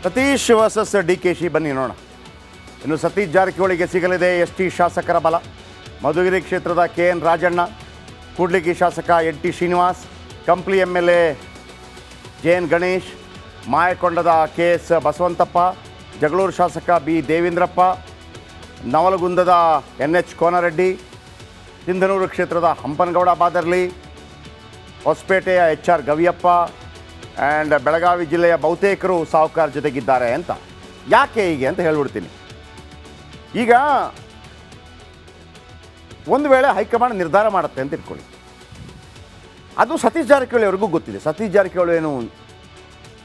Satish versus DKಶಿ ಬನ್ನಿ ನೋಡೋಣ. ಇನ್ನು ಸತೀಶ್ ಜಾರಕಿಹೊಳಿಗೆ ಸಿಗಲಿದೆ ST ಶಾಸಕರ ಬಲ. ಮಧುಗಿರಿ ಕ್ಷೇತ್ರದ KN ರಾಜಣ್ಣ, ಕೂಡ್ಲಿಗಿ ಶಾಸಕ NT Srinivas, Kampli MLA JN Ganesh, ಮಾಯಕೊಂಡದ KS Basavanthappa, Jagalur ಶಾಸಕ B ದೇವೇಂದ್ರಪ್ಪ, ನವಲಗುಂದದ NH ಕೋನರೆಡ್ಡಿ, ಸಿಂಧನೂರು ಕ್ಷೇತ್ರದ ಹಂಪನಗೌಡ ಬಾದರ್ಲಿ, ಹೊಸಪೇಟೆಯ HR ಗವಿಯಪ್ಪ ಆ್ಯಂಡ್ ಬೆಳಗಾವಿ ಜಿಲ್ಲೆಯ ಬಹುತೇಕರು ಸಾಹುಕಾರ ಜೊತೆಗಿದ್ದಾರೆ ಅಂತ. ಯಾಕೆ ಹೀಗೆ ಅಂತ ಹೇಳ್ಬಿಡ್ತೀನಿ. ಈಗ ಒಂದು ವೇಳೆ ಹೈಕಮಾಂಡ್ ನಿರ್ಧಾರ ಮಾಡುತ್ತೆ ಅಂತ ಇಟ್ಕೊಳ್ಳಿ, ಅದು ಸತೀಶ್ ಜಾರಕಿಹೊಳಿ ಅವ್ರಿಗೂ ಗೊತ್ತಿದೆ. ಸತೀಶ್ ಜಾರಕಿಹೊಳಿ ಏನು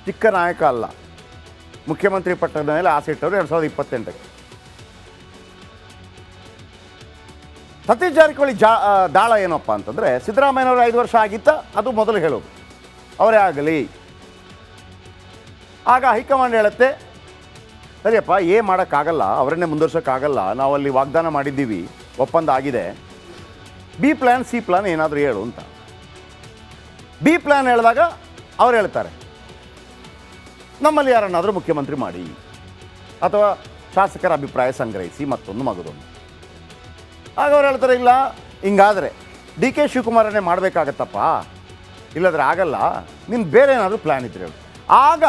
ಚಿಕ್ಕ ನಾಯಕ ಅಲ್ಲ. ಮುಖ್ಯಮಂತ್ರಿ ಪಟ್ಟದ ಮೇಲೆ ಆಸೆ ಇಟ್ಟವರು 2028ಕ್ಕೆ. ಸತೀಶ್ ಜಾರಕಿಹೊಳಿ ದಾಳ ಏನಪ್ಪ ಅಂತಂದರೆ, ಸಿದ್ದರಾಮಯ್ಯನವರು 5 ವರ್ಷ ಆಗಿತ್ತ ಅದು ಮೊದಲು ಹೇಳೋದು, ಅವರೇ ಆಗಲಿ. ಆಗ ಹೈಕಮಾಂಡ್ ಹೇಳುತ್ತೆ, ಸರಿಯಪ್ಪ ಮಾಡೋಕ್ಕಾಗಲ್ಲ, ಅವರನ್ನೇ ಮುಂದುವರ್ಸೋಕ್ಕಾಗಲ್ಲ, ನಾವಲ್ಲಿ ವಾಗ್ದಾನ ಮಾಡಿದ್ದೀವಿ, ಒಪ್ಪಂದ ಆಗಿದೆ, B ಪ್ಲ್ಯಾನ್ C ಪ್ಲ್ಯಾನ್ ಏನಾದರೂ ಹೇಳು ಅಂತ. B ಪ್ಲ್ಯಾನ್ ಹೇಳಿದಾಗ ಅವ್ರು ಹೇಳ್ತಾರೆ, ನಮ್ಮಲ್ಲಿ ಯಾರನ್ನಾದರೂ ಮುಖ್ಯಮಂತ್ರಿ ಮಾಡಿ ಅಥವಾ ಶಾಸಕರ ಅಭಿಪ್ರಾಯ ಸಂಗ್ರಹಿಸಿ ಮತ್ತೊಂದು ಮಗದೊಂದು. ಆಗ ಅವ್ರು ಹೇಳ್ತಾರೆ, ಇಲ್ಲ ಹಿಂಗಾದರೆ DK ಶಿವಕುಮಾರನ್ನೇ ಮಾಡಬೇಕಾಗತ್ತಪ್ಪ, ಇಲ್ಲದ್ರೆ ಆಗಲ್ಲ, ನೀನು ಬೇರೆ ಏನಾದರೂ ಪ್ಲ್ಯಾನ್ ಇದ್ರೆ ಹೇಳು. ಆಗ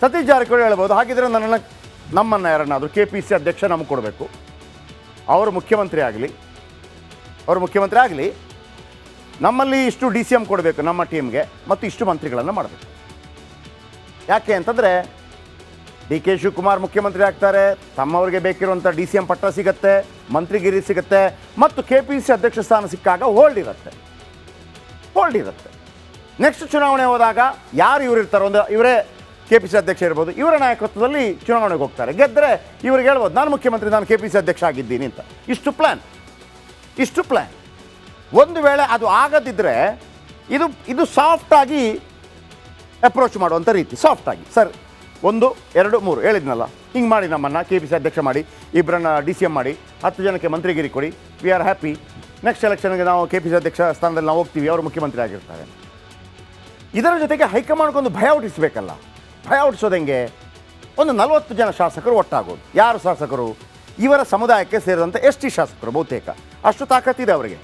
ಸತೀಶ್ ಜಾರಕಿಹೊಳಿ ಹೇಳ್ಬೋದು, ಹಾಗಿದ್ರೆ ನಮ್ಮನ್ನು ಯಾರನ್ನಾದರೂ KPC ಅಧ್ಯಕ್ಷ ನಮಗೆ ಕೊಡಬೇಕು, ಅವರು ಮುಖ್ಯಮಂತ್ರಿ ಆಗಲಿ, ನಮ್ಮಲ್ಲಿ ಇಷ್ಟು DCM ಕೊಡಬೇಕು ನಮ್ಮ ಟೀಮ್ಗೆ, ಮತ್ತು ಇಷ್ಟು ಮಂತ್ರಿಗಳನ್ನು ಮಾಡಬೇಕು. ಯಾಕೆ ಅಂತಂದರೆ DK ಶಿವಕುಮಾರ್ ಮುಖ್ಯಮಂತ್ರಿ ಆಗ್ತಾರೆ, ತಮ್ಮವ್ರಿಗೆ ಬೇಕಿರುವಂಥ DCM ಪಟ್ಟ ಸಿಗುತ್ತೆ, ಮಂತ್ರಿಗಿರಿ ಸಿಗುತ್ತೆ, ಮತ್ತು KPC ಅಧ್ಯಕ್ಷ ಸ್ಥಾನ ಸಿಕ್ಕಾಗ ಹೋಲ್ಡ್ ಇರುತ್ತೆ. ನೆಕ್ಸ್ಟ್ ಚುನಾವಣೆ ಹೋದಾಗ ಯಾರು ಇವರು ಇರ್ತಾರೋ, ಒಂದು ಇವರೇ KPC ಅಧ್ಯಕ್ಷ ಇರ್ಬೋದು, ಇವರ ನಾಯಕತ್ವದಲ್ಲಿ ಚುನಾವಣೆಗೆ ಹೋಗ್ತಾರೆ, ಗೆದ್ದರೆ ಇವ್ರಿಗೆ ಹೇಳ್ಬೋದು, ನಾನು ಮುಖ್ಯಮಂತ್ರಿ, ನಾನು KPC ಅಧ್ಯಕ್ಷ ಆಗಿದ್ದೀನಿ ಅಂತ. ಇಷ್ಟು ಪ್ಲ್ಯಾನ್. ಒಂದು ವೇಳೆ ಅದು ಆಗದಿದ್ದರೆ ಇದು ಸಾಫ್ಟಾಗಿ ಅಪ್ರೋಚ್ ಮಾಡುವಂಥ ರೀತಿ, ಸಾಫ್ಟಾಗಿ, ಸರ್ 1 2 3 ಹೇಳಿದ್ನಲ್ಲ, ಹಿಂಗೆ ಮಾಡಿ, ನಮ್ಮನ್ನು KPC ಅಧ್ಯಕ್ಷ ಮಾಡಿ, ಇಬ್ಬರನ್ನ DCM ಮಾಡಿ, 10 ಜನಕ್ಕೆ ಮಂತ್ರಿಗಿರಿ ಕೊಡಿ, ವಿ ಆರ್ ಹ್ಯಾಪಿ, ನೆಕ್ಸ್ಟ್ ಎಲೆಕ್ಷನ್ಗೆ ನಾವು KPC ಅಧ್ಯಕ್ಷ ಸ್ಥಾನದಲ್ಲಿ ನಾವು ಹೋಗ್ತೀವಿ, ಅವರು ಮುಖ್ಯಮಂತ್ರಿ ಆಗಿರ್ತಾರೆ. ಇದರ ಜೊತೆಗೆ ಹೈಕಮಾಂಡ್ಗೊಂದು ಭಯ ಹುಟ್ಟಿಸ್ಬೇಕಲ್ಲ. ಭಯ ಹುಟ್ಟಿಸೋದು ಹೆಂಗೆ? ಒಂದು 40 ಜನ ಶಾಸಕರು ಒಟ್ಟಾಗೋದು. ಯಾರು ಶಾಸಕರು? ಇವರ ಸಮುದಾಯಕ್ಕೆ ಸೇರಿದಂಥ ST ಶಾಸಕರು ಬಹುತೇಕ. ಅಷ್ಟು ತಾಕತ್ತಿದೆ ಅವರಿಗೆ.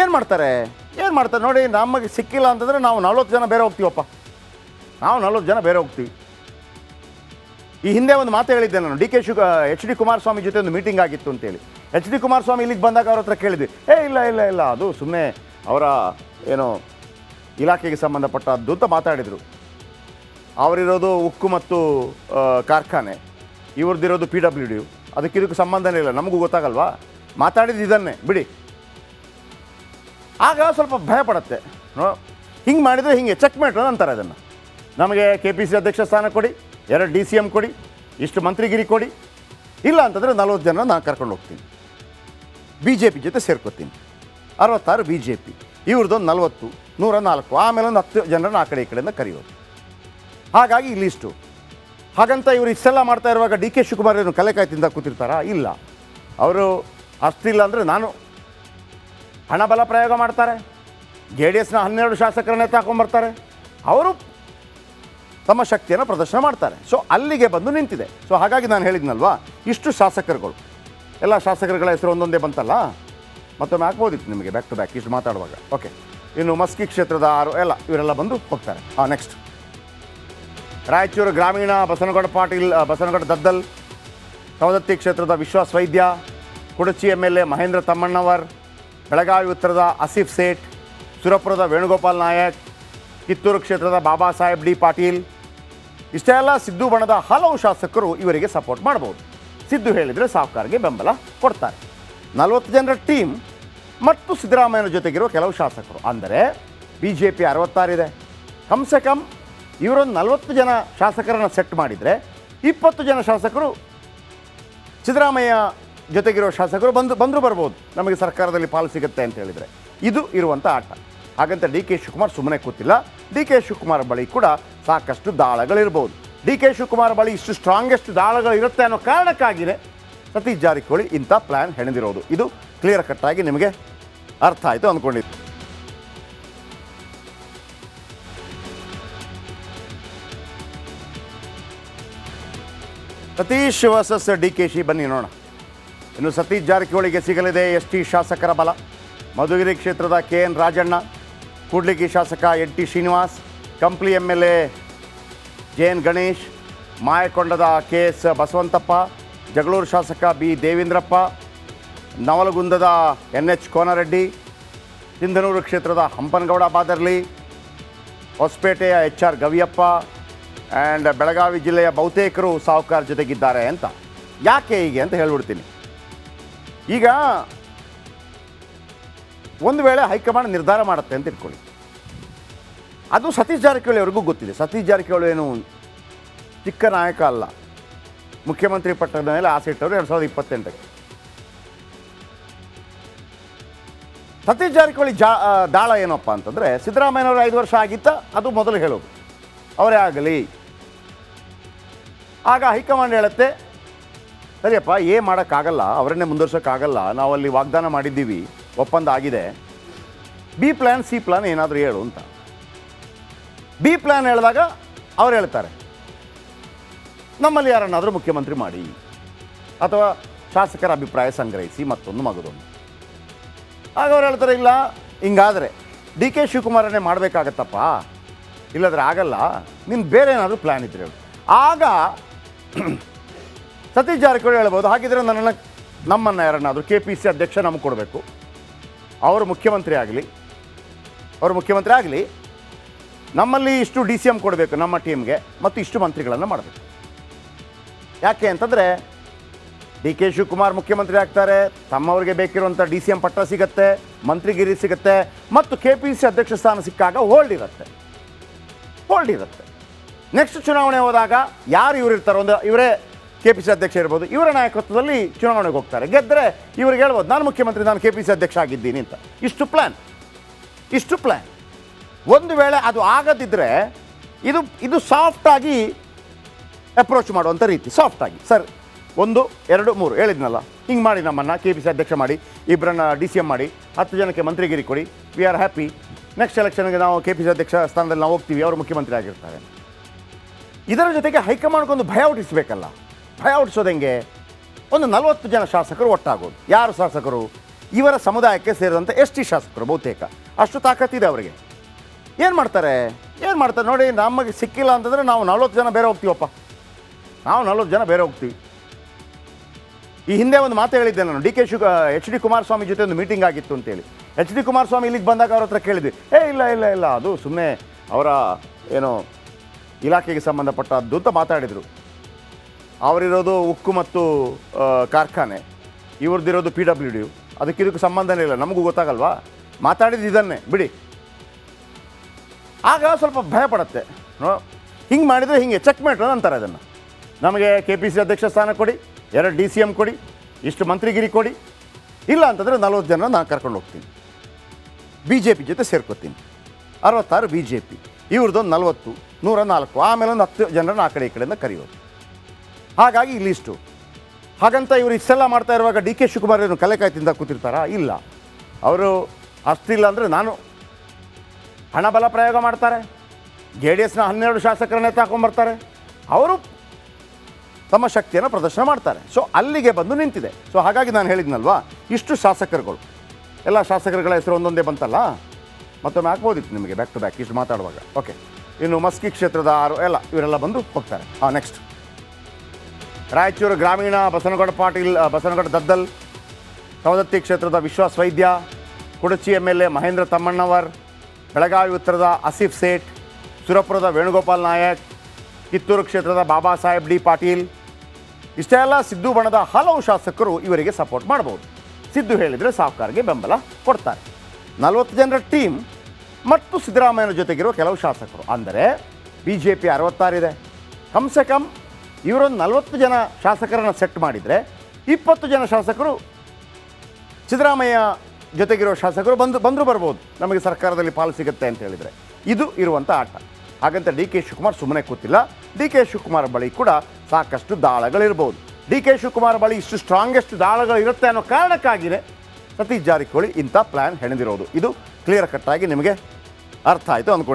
ಏನು ಮಾಡ್ತಾರೆ ನೋಡಿ, ನಮಗೆ ಸಿಕ್ಕಿಲ್ಲ ಅಂತಂದರೆ ನಾವು 40 ಜನ ಬೇರೆ ಹೋಗ್ತೀವಪ್ಪ, ಈ ಹಿಂದೆ ಒಂದು ಮಾತು ಹೇಳಿದ್ದೆ ನಾನು, HD ಕುಮಾರಸ್ವಾಮಿ ಜೊತೆ ಒಂದು ಮೀಟಿಂಗ್ ಆಗಿತ್ತು ಅಂತೇಳಿ. HD ಕುಮಾರಸ್ವಾಮಿ ಇಲ್ಲಿಗೆ ಬಂದಾಗ ಅವ್ರ ಹತ್ರ ಕೇಳಿದ್ವಿ, ಇಲ್ಲ ಅದು ಸುಮ್ಮನೆ ಅವರ ಏನೋ ಇಲಾಖೆಗೆ ಸಂಬಂಧಪಟ್ಟದ್ದು ಅಂತ ಮಾತಾಡಿದರು. ಅವರಿರೋದು ಉಕ್ಕು ಮತ್ತು ಕಾರ್ಖಾನೆ, ಇವ್ರದ್ದಿರೋದು PWD, ಅದಕ್ಕೆ ಸಂಬಂಧನೇ ಇಲ್ಲ, ನಮಗೂ ಗೊತ್ತಾಗಲ್ವಾ, ಮಾತಾಡಿದ್ದು ಇದನ್ನೇ ಬಿಡಿ. ಆಗ ಸ್ವಲ್ಪ ಭಯ ಪಡುತ್ತೆ. ಹಿಂಗೆ ಮಾಡಿದರೆ ಹಿಂಗೆ ಚೆಕ್ಮೇಟ್ ಅಂತಾರೆ ಅದನ್ನು. ನಮಗೆ KPC ಅಧ್ಯಕ್ಷ ಸ್ಥಾನ ಕೊಡಿ, 2 DCM ಕೊಡಿ, ಇಷ್ಟು ಮಂತ್ರಿಗಿರಿ ಕೊಡಿ, ಇಲ್ಲ ಅಂತಂದರೆ 40 ಜನ ನಾನು ಕರ್ಕೊಂಡು ಹೋಗ್ತೀನಿ, BJP ಜೊತೆ ಸೇರ್ಕೋತೀನಿ, 66 BJP, ಇವ್ರದ್ದೊಂದು 40, 104, ಆಮೇಲೆ ಒಂದು 10 ಜನರನ್ನು ಆ ಕಡೆ ಈ ಕಡೆಯಿಂದ ಕರೆಯೋದು. ಹಾಗಾಗಿ ಇಲ್ಲಿಷ್ಟು. ಹಾಗಂತ ಇವರು ಇಷ್ಟೆಲ್ಲ ಮಾಡ್ತಾ ಇರುವಾಗ DK ಶಿವಕುಮಾರ್ ಏನು ಕಲೆಕಾಯ್ತಿಂದ ಕೂತಿರ್ತಾರಾ? ಇಲ್ಲ. ಅವರು ಅಷ್ಟಿಲ್ಲ ಅಂದರೆ ನಾನು ಹಣಬಲ ಪ್ರಯೋಗ ಮಾಡ್ತಾರೆ, JDSನ 12 ಶಾಸಕರನ್ನೇ ತಗೊಂಬರ್ತಾರೆ, ಅವರು ತಮ್ಮ ಶಕ್ತಿಯನ್ನು ಪ್ರದರ್ಶನ ಮಾಡ್ತಾರೆ. ಸೊ ಅಲ್ಲಿಗೆ ಬಂದು ನಿಂತಿದೆ. ಸೊ ಹಾಗಾಗಿ ನಾನು ಹೇಳಿದ್ನಲ್ವಾ, ಇಷ್ಟು ಶಾಸಕರುಗಳು, ಎಲ್ಲ ಶಾಸಕರುಗಳ ಹೆಸರು ಒಂದೊಂದೇ ಬಂತಲ್ಲ, ಮತ್ತೊಮ್ಮೆ ಹಾಕ್ಬೋದಿತ್ತು ನಿಮಗೆ ಬ್ಯಾಕ್ ಟು ಬ್ಯಾಕ್ ಇಷ್ಟು ಮಾತಾಡುವಾಗ. ಓಕೆ, ಇನ್ನು ಮಸ್ಕಿ ಕ್ಷೇತ್ರದ 6 ಇವರೆಲ್ಲ ಬಂದು ಹೋಗ್ತಾರೆ. ನೆಕ್ಸ್ಟ್ ರಾಯಚೂರು ಗ್ರಾಮೀಣ ಬಸನಗೌಡ ದದ್ದಲ್, ಸವದತ್ತಿ ಕ್ಷೇತ್ರದ ವಿಶ್ವಾಸ್ ವೈದ್ಯ, ಕುಡಚಿ MLA ಮಹೇಂದ್ರ ತಮ್ಮಣ್ಣವರ್, ಬೆಳಗಾವಿ ಉತ್ತರದ ಆಸಿಫ್ ಸೇಠ್, ಸುರಪುರದ ವೇಣುಗೋಪಾಲ್ ನಾಯಕ್, ಕಿತ್ತೂರು ಕ್ಷೇತ್ರದ ಬಾಬಾ ಸಾಹೇಬ್ D ಪಾಟೀಲ್, ಇಷ್ಟೆಲ್ಲ ಸಿದ್ದು ಬಣದ ಹಲವು ಶಾಸಕರು ಇವರಿಗೆ ಸಪೋರ್ಟ್ ಮಾಡ್ಬೋದು. ಸಿದ್ದು ಹೇಳಿದರೆ ಸಾಹುಕಾರ್ಗೆ ಬೆಂಬಲ ಕೊಡ್ತಾರೆ. 40 ಜನರ ಟೀಮ್ ಮತ್ತು ಸಿದ್ದರಾಮಯ್ಯನ ಜೊತೆಗಿರುವ ಕೆಲವು ಶಾಸಕರು, ಅಂದರೆ BJP 66 ಇದೆ. ಕಮ್ಸೆ ಕಮ್ ಇವರೊಂದು 40 ಜನ ಶಾಸಕರನ್ನು ಸೆಟ್ ಮಾಡಿದರೆ 20 ಜನ ಶಾಸಕರು ಸಿದ್ದರಾಮಯ್ಯ ಜೊತೆಗಿರೋ ಶಾಸಕರು ಬಂದರೂ ಬರ್ಬೋದು, ನಮಗೆ ಸರ್ಕಾರದಲ್ಲಿ ಪಾಲು ಸಿಗುತ್ತೆ ಅಂತ ಹೇಳಿದರೆ. ಇದು ಇರುವಂಥ ಆಟ. ಹಾಗಂತ DK ಶಿವಕುಮಾರ್ ಸುಮ್ಮನೆ ಕೂತಿಲ್ಲ. DK ಶಿವಕುಮಾರ್ ಬಳಿ ಕೂಡ ಸಾಕಷ್ಟು ದಾಳಗಳಿರ್ಬೋದು. DK ಶಿವಕುಮಾರ್ ಬಳಿ ಇಷ್ಟು ಸ್ಟ್ರಾಂಗೆಸ್ಟ್ ದಾಳಗಳಿರುತ್ತೆ ಅನ್ನೋ ಕಾರಣಕ್ಕಾಗಿಯೇ ಸತೀಶ್ ಜಾರಕಿಹೊಳಿ ಇಂಥ ಪ್ಲ್ಯಾನ್ ಹೆಣೆದಿರೋದು. ಇದು ಕ್ಲಿಯರ್ ಕಟ್ಟಾಗಿ ನಿಮಗೆ ಅರ್ಥ ಆಯಿತು ಅಂದ್ಕೊಂಡಿದ್ದು. Satish versus D K Shi ಬನ್ನಿ ನೋಡೋಣ. ಇನ್ನು ಸತೀಶ್ ಜಾರಕಿಹೊಳಿಗೆ ಸಿಗಲಿದೆ ಎಸ್ ಟಿ ಶಾಸಕರ ಬಲ. ಮಧುಗಿರಿ ಕ್ಷೇತ್ರದ ಕೆ ಎನ್ ರಾಜಣ್ಣ, ಕೂಡ್ಲಿಗಿ ಶಾಸಕ N T Srinivas, Kampli M L A J N Ganesh, ಮಾಯಕೊಂಡದ ಕೆ ಎಸ್ ಬಸವಂತಪ್ಪ, ಜಗಳೂರು ಶಾಸಕ ಬಿ ದೇವೇಂದ್ರಪ್ಪ, ನವಲಗುಂದದ ಎನ್ ಎಚ್ ಕೋನರೆಡ್ಡಿ, ಸಿಂಧನೂರು ಕ್ಷೇತ್ರದ ಹಂಪನಗೌಡ ಬಾದರ್ಲಿ, ಹೊಸಪೇಟೆಯ H R Gaviyappa and Belagavi ಜಿಲ್ಲೆಯ ಬಹುತೇಕರು ಸಾಹುಕಾರ್ ಜೊತೆಗಿದ್ದಾರೆ ಅಂತ. ಯಾಕೆ ಹೀಗೆ ಅಂತ ಹೇಳ್ಬಿಡ್ತೀನಿ. ಈಗ ಒಂದು ವೇಳೆ ಹೈಕಮಾಂಡ್ ನಿರ್ಧಾರ ಮಾಡುತ್ತೆ ಅಂತ ಇಟ್ಕೊಳ್ಳಿ, ಅದು ಸತೀಶ್ ಜಾರಕಿಹೊಳಿ ಅವ್ರಿಗೂ ಗೊತ್ತಿದೆ. ಸತೀಶ್ ಜಾರಕಿಹೊಳಿ ಏನು ಚಿಕ್ಕ ನಾಯಕ ಅಲ್ಲ. ಮುಖ್ಯಮಂತ್ರಿ ಪಟ್ಟದ ಮೇಲೆ ಆಸೆ ಇಟ್ಟವರು 2028ಕ್ಕೆ. ಸತೀಶ್ ಜಾರಕಿಹೊಳಿ ದಾಳ ಏನಪ್ಪ ಅಂತಂದರೆ, ಸಿದ್ದರಾಮಯ್ಯನವರು 5 ವರ್ಷ ಆಗಿತ್ತ ಅದು ಮೊದಲು ಹೇಳೋದು, ಅವರೇ ಆಗಲಿ. ಆಗ ಹೈಕಮಾಂಡ್ ಹೇಳುತ್ತೆ, ಸರಿಯಪ್ಪ ಏನು ಮಾಡೋಕ್ಕಾಗಲ್ಲ, ಅವರನ್ನೇ ಮುಂದುವರ್ಸೋಕ್ಕಾಗಲ್ಲ, ನಾವಲ್ಲಿ ವಾಗ್ದಾನ ಮಾಡಿದ್ದೀವಿ, ಒಪ್ಪಂದ ಆಗಿದೆ, ಬಿ ಪ್ಲ್ಯಾನ್ ಸಿ ಪ್ಲ್ಯಾನ್ ಏನಾದರೂ ಹೇಳು ಅಂತ. ಬಿ ಪ್ಲ್ಯಾನ್ ಹೇಳಿದಾಗ ಅವ್ರು ಹೇಳ್ತಾರೆ, ನಮ್ಮಲ್ಲಿ ಯಾರನ್ನಾದರೂ ಮುಖ್ಯಮಂತ್ರಿ ಮಾಡಿ ಅಥವಾ ಶಾಸಕರ ಅಭಿಪ್ರಾಯ ಸಂಗ್ರಹಿಸಿ ಮತ್ತೊಂದು ಮಗದೊಂದು. ಆಗ ಅವ್ರು ಹೇಳ್ತಾರೆ, ಇಲ್ಲ ಹಿಂಗಾದರೆ ಡಿ ಕೆ ಶಿವಕುಮಾರನ್ನೇ ಮಾಡಬೇಕಾಗತ್ತಪ್ಪ, ಇಲ್ಲದ್ರೆ ಆಗಲ್ಲ, ನೀನು ಬೇರೆ ಏನಾದರೂ ಪ್ಲ್ಯಾನ್ ಇದ್ರೆ ಹೇಳು. ಆಗ ಸತೀಶ್ ಜಾರಕಿಹೊಳಿ ಹೇಳ್ಬೋದು, ಹಾಗಿದ್ರೆ ನಮ್ಮನ್ನು ಯಾರನ್ನಾದರೂ ಕೆ ಪಿ ಸಿ ಅಧ್ಯಕ್ಷ ನಮಗೆ ಕೊಡಬೇಕು, ಅವರು ಮುಖ್ಯಮಂತ್ರಿ ಆಗಲಿ, ನಮ್ಮಲ್ಲಿ ಇಷ್ಟು ಡಿ ಸಿ ಎಮ್ ಕೊಡಬೇಕು ನಮ್ಮ ಟೀಮ್ಗೆ, ಮತ್ತು ಇಷ್ಟು ಮಂತ್ರಿಗಳನ್ನು ಮಾಡಬೇಕು. ಯಾಕೆ ಅಂತಂದರೆ ಡಿ ಕೆ ಶಿವಕುಮಾರ್ ಮುಖ್ಯಮಂತ್ರಿ ಆಗ್ತಾರೆ, ತಮ್ಮವರಿಗೆ ಬೇಕಿರುವಂಥ ಡಿ ಸಿ ಎಮ್ ಪಟ್ಟ ಸಿಗುತ್ತೆ, ಮಂತ್ರಿಗಿರಿ ಸಿಗುತ್ತೆ, ಮತ್ತು ಕೆ ಪಿ ಸಿ ಅಧ್ಯಕ್ಷ ಸ್ಥಾನ ಸಿಕ್ಕಾಗ ಹೋಲ್ಡ್ ಇರುತ್ತೆ. ನೆಕ್ಸ್ಟ್ ಚುನಾವಣೆ ಹೋದಾಗ ಯಾರು ಇವರು ಇರ್ತಾರೋ, ಇವರೇ ಕೆ ಪಿ ಸಿ ಅಧ್ಯಕ್ಷ ಇರ್ಬೋದು, ಇವರ ನಾಯಕತ್ವದಲ್ಲಿ ಚುನಾವಣೆಗೆ ಹೋಗ್ತಾರೆ. ಗೆದ್ದರೆ ಇವ್ರಿಗೆ ಹೇಳ್ಬೋದು, ನಾನು ಮುಖ್ಯಮಂತ್ರಿ, ನಾನು ಕೆ ಪಿ ಸಿ ಅಧ್ಯಕ್ಷ ಆಗಿದ್ದೀನಿ ಅಂತ. ಇಷ್ಟು ಪ್ಲ್ಯಾನ್. ಒಂದು ವೇಳೆ ಅದು ಆಗದಿದ್ದರೆ ಇದು ಸಾಫ್ಟಾಗಿ ಅಪ್ರೋಚ್ ಮಾಡುವಂಥ ರೀತಿ, ಸಾಫ್ಟಾಗಿ, ಸರ್ 1 2 3 ಹೇಳಿದ್ನಲ್ಲ, ಹಿಂಗೆ ಮಾಡಿ, ನಮ್ಮನ್ನು ಕೆ ಪಿ ಸಿ ಅಧ್ಯಕ್ಷ ಮಾಡಿ, ಇಬ್ಬರನ್ನ ಡಿ ಸಿ ಎಮ್ ಮಾಡಿ, 10 ಜನಕ್ಕೆ ಮಂತ್ರಿಗಿರಿ ಕೊಡಿ, ವಿ ಆರ್ ಹ್ಯಾಪಿ, ನೆಕ್ಸ್ಟ್ ಎಲೆಕ್ಷನ್ಗೆ ನಾವು ಕೆ ಪಿ ಸಿ ಅಧ್ಯಕ್ಷ ಸ್ಥಾನದಲ್ಲಿ ನಾವು ಹೋಗ್ತೀವಿ, ಅವರು ಮುಖ್ಯಮಂತ್ರಿ ಆಗಿರ್ತಾರೆ. ಇದರ ಜೊತೆಗೆ ಹೈಕಮಾಂಡ್ಗೊಂದು ಭಯ ಹುಟ್ಟಿಸ್ಬೇಕಲ್ಲ. ಭಯ ಹುಟ್ಟಿಸೋದು ಹೆಂಗೆ? ಒಂದು 40 ಜನ ಶಾಸಕರು ಒಟ್ಟಾಗೋದು. ಯಾರು ಶಾಸಕರು? ಇವರ ಸಮುದಾಯಕ್ಕೆ ಸೇರಿದಂಥ ಎಸ್ ಟಿ ಶಾಸಕರು ಬಹುತೇಕ. ಅಷ್ಟು ತಾಕತ್ತಿದೆ ಅವರಿಗೆ. ಏನು ಮಾಡ್ತಾರೆ ನೋಡಿ, ನಮಗೆ ಸಿಕ್ಕಿಲ್ಲ ಅಂತಂದರೆ ನಾವು 40 ಜನ ಬೇರೆ ಹೋಗ್ತೀವಪ್ಪ, ಈ ಹಿಂದೆ ಒಂದು ಮಾತು ಹೇಳಿದ್ದೆ ನಾನು, ಎಚ್ ಡಿ ಕುಮಾರಸ್ವಾಮಿ ಜೊತೆ ಒಂದು ಮೀಟಿಂಗ್ ಆಗಿತ್ತು ಅಂತೇಳಿ. ಎಚ್ ಡಿ ಕುಮಾರಸ್ವಾಮಿ ಇಲ್ಲಿಗೆ ಬಂದಾಗ ಅವ್ರ ಹತ್ರ ಕೇಳಿದ್ವಿ, ಇಲ್ಲ ಅದು ಸುಮ್ಮನೆ ಅವರ ಏನೋ ಇಲಾಖೆಗೆ ಸಂಬಂಧಪಟ್ಟದ್ದು ಅಂತ ಮಾತಾಡಿದರು. ಅವರಿರೋದು ಉಕ್ಕು ಮತ್ತು ಕಾರ್ಖಾನೆ, ಇವ್ರದ್ದಿರೋದು PWD, ಅದಕ್ಕಿದಕ್ಕೂ ಸಂಬಂಧನೇ ಇಲ್ಲ, ನಮಗೂ ಗೊತ್ತಾಗಲ್ವಾ, ಮಾತಾಡಿದ್ದು ಇದನ್ನೇ ಬಿಡಿ. ಆಗ ಸ್ವಲ್ಪ ಭಯ ಪಡುತ್ತೆ. ಹಿಂಗೆ ಮಾಡಿದರೆ ಹಿಂಗೆ ಚೆಕ್ಮೇಟ್ ಅಂತಾರೆ ಅದನ್ನು. ನಮಗೆ ಕೆ ಪಿ ಸಿ ಅಧ್ಯಕ್ಷ ಸ್ಥಾನ ಕೊಡಿ, 2 ಡಿ ಸಿ ಎಮ್ ಕೊಡಿ, ಇಷ್ಟು ಮಂತ್ರಿಗಿರಿ ಕೊಡಿ, ಇಲ್ಲ ಅಂತಂದರೆ 40 ಜನ ನಾನು ಕರ್ಕೊಂಡು ಹೋಗ್ತೀನಿ, ಬಿ ಜೆ ಪಿ ಜೊತೆ ಸೇರ್ಕೋತೀನಿ, 66 ಬಿ ಜೆ ಪಿ, ಇವ್ರದ್ದೊಂದು 40, 104, ಆಮೇಲೆ ಒಂದು 10 ಜನರನ್ನು ಆ ಕಡೆ ಈ ಕಡೆಯಿಂದ ಕರೆಯೋದು. ಹಾಗಾಗಿ ಇಲ್ಲಿಷ್ಟು. ಹಾಗಂತ ಇವರು ಇಷ್ಟೆಲ್ಲ ಮಾಡ್ತಾ ಇರುವಾಗ ಡಿ ಕೆ ಶಿವಕುಮಾರ್ ಏನು ಕಲೆ ಕಾಯ್ತಿಂದ ಕೂತಿರ್ತಾರಾ? ಇಲ್ಲ. ಅವರು ಅಷ್ಟಿಲ್ಲ ಅಂದರೆ ನಾನು ಹಣ ಬಲ ಪ್ರಯೋಗ ಮಾಡ್ತಾರೆ, ಜೆ ಡಿ ಎಸ್ನ 12 ಶಾಸಕರನ್ನೇ ತಗೊಂಬರ್ತಾರೆ, ಅವರು ತಮ್ಮ ಶಕ್ತಿಯನ್ನು ಪ್ರದರ್ಶನ ಮಾಡ್ತಾರೆ. ಸೊ ಅಲ್ಲಿಗೆ ಬಂದು ನಿಂತಿದೆ. ಸೊ ಹಾಗಾಗಿ ನಾನು ಹೇಳಿದ್ನಲ್ವಾ, ಇಷ್ಟು ಶಾಸಕರುಗಳು, ಎಲ್ಲ ಶಾಸಕರುಗಳ ಹೆಸರು ಒಂದೊಂದೇ ಬಂತಲ್ಲ, ಮತ್ತೊಮ್ಮೆ ಹಾಕ್ಬೋದಿತ್ತು ನಿಮಗೆ ಬ್ಯಾಕ್ ಟು ಬ್ಯಾಕ್ ಇಷ್ಟು ಮಾತಾಡುವಾಗ. ಓಕೆ, ಇನ್ನು ಮಸ್ಕಿ ಕ್ಷೇತ್ರದ 6 ಇವರೆಲ್ಲ ಬಂದು ಹೋಗ್ತಾರೆ. ನೆಕ್ಸ್ಟ್ ರಾಯಚೂರು ಗ್ರಾಮೀಣ ಬಸನಗೌಡ ದದ್ದಲ್, ಸವದತ್ತಿ ಕ್ಷೇತ್ರದ ವಿಶ್ವಾಸ್ ವೈದ್ಯ, ಕುಡಚಿ MLA ಮಹೇಂದ್ರ ತಮ್ಮಣ್ಣವರ್, ಬೆಳಗಾವಿ ಉತ್ತರದ ಆಸಿಫ್ ಸೇಠ್, ಸುರಪುರದ ವೇಣುಗೋಪಾಲ್ ನಾಯಕ್, ಕಿತ್ತೂರು ಕ್ಷೇತ್ರದ ಬಾಬಾ ಸಾಹೇಬ್ ಡಿ ಪಾಟೀಲ್. ಇಷ್ಟೆಲ್ಲ ಸಿದ್ದು ಬಣದ ಹಲವು ಶಾಸಕರು ಇವರಿಗೆ ಸಪೋರ್ಟ್ ಮಾಡ್ಬೋದು. ಸಿದ್ದು ಹೇಳಿದರೆ ಸಾಹುಕಾರ್ಗೆ ಬೆಂಬಲ ಕೊಡ್ತಾರೆ. 40 ಜನರ ಟೀಮ್ ಮತ್ತು ಸಿದ್ದರಾಮಯ್ಯನ ಜೊತೆಗಿರುವ ಕೆಲವು ಶಾಸಕರು, ಅಂದರೆ BJP 66 ಇದೆ. ಕಮ್ಸೆ ಕಮ್ ಇವರೊಂದು 40 ಜನ ಶಾಸಕರನ್ನು ಸೆಟ್ ಮಾಡಿದರೆ 20 ಜನ ಶಾಸಕರು ಸಿದ್ದರಾಮಯ್ಯ ಜೊತೆಗಿರೋ ಶಾಸಕರು ಬಂದರೂ ಬರ್ಬೋದು, ನಮಗೆ ಸರ್ಕಾರದಲ್ಲಿ ಪಾಲು ಸಿಗುತ್ತೆ ಅಂತ ಹೇಳಿದರೆ. ಇದು ಇರುವಂಥ ಆಟ. ಹಾಗಂತ ಡಿ ಕೆ ಶಿವಕುಮಾರ್ ಸುಮ್ಮನೆ ಕೂತಿಲ್ಲ. ಡಿ ಕೆ ಶಿವಕುಮಾರ್ ಬಳಿ ಕೂಡ ಸಾಕಷ್ಟು ದಾಳಗಳಿರ್ಬೋದು. ಡಿ ಕೆ ಶಿವಕುಮಾರ್ ಬಳಿ ಇಷ್ಟು ಸ್ಟ್ರಾಂಗೆಸ್ಟ್ ದಾಳಗಳಿರುತ್ತೆ ಅನ್ನೋ ಕಾರಣಕ್ಕಾಗಿಯೇ ಸತೀಶ್ ಜಾರಕಿಹೊಳಿ ಇಂಥ ಪ್ಲ್ಯಾನ್ ಹೆಣೆದಿರೋದು. ಇದು ಕ್ಲಿಯರ್ ಕಟ್ಟಾಗಿ ನಿಮಗೆ ಅರ್ಥ ಆಯಿತು ಅಂದ್ಕೊಂಡಿದ್ದೀನಿ.